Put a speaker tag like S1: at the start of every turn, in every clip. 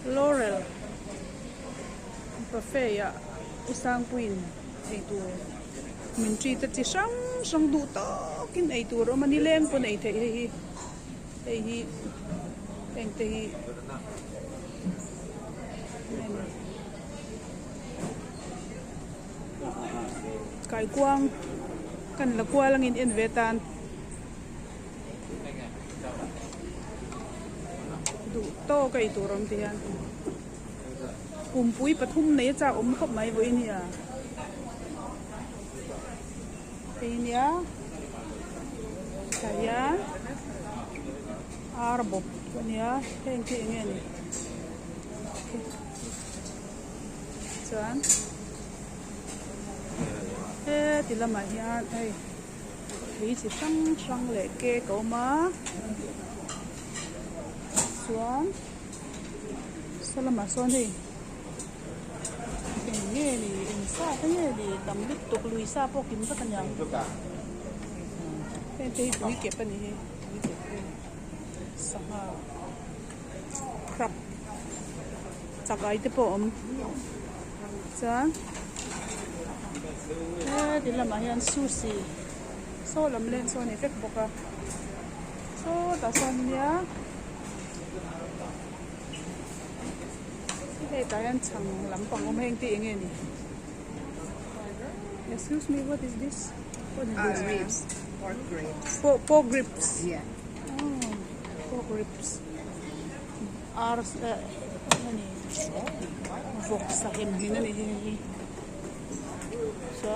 S1: Laurel buffet ya usang queen ai tu min tri ta chi sang du to kin ai tu ro mani leng pun ai the hi eng te hi kai quang kan la kwa lang in vetan du to kai tu rom ti han pui pathum nei cha khop mai voi ni a Kenya saya arbo punya hengki ini cuan di lama hian hi chỉ sang lệ kê cậu má cuan selama suan đi nghe đi sa thế nghe đi đầm đứt tục lùi sa po kim rất là nhàng thế thì tụi kẹp bên này tụi kẹp bên sama crab chắc ai thế po chán thì làm mà hiện sushi so làm lên so này phết bọc à so ta son nhá hey, tayan chang lampang omheng ti ingin. Excuse me, what is this? What is this?
S2: Ribs, pork ribs.
S1: Pork ribs.
S2: Yeah.
S1: Oh, pork ribs. Nani? Vok sahim ni. So,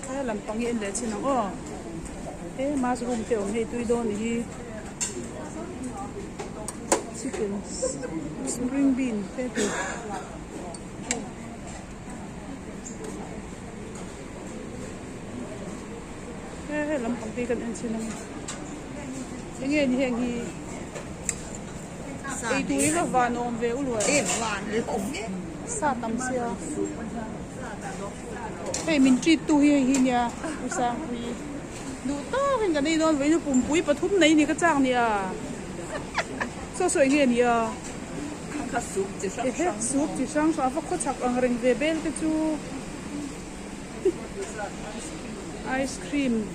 S1: kaya lampang yan dahil sinang mushroom te omheng tu idon ni. Chicken, spring bean, pepper. Lampang tikan ang sinang. Yang hi. Itu ila vanom ve ulwa.
S2: Van lộn nhé.
S1: Sa tam sia. Hey, min treat tu hi niya. Usang hui. Du to hin kan ni don ve nu pui pathum nei ni ka chang ni a. So nghe ni a.
S2: Cái súp chỉ sang.
S1: Súp chỉ sang sa fa kho chak ang ring ve bel te chu. Ice cream.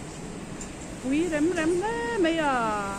S1: Ui rem na mấy à.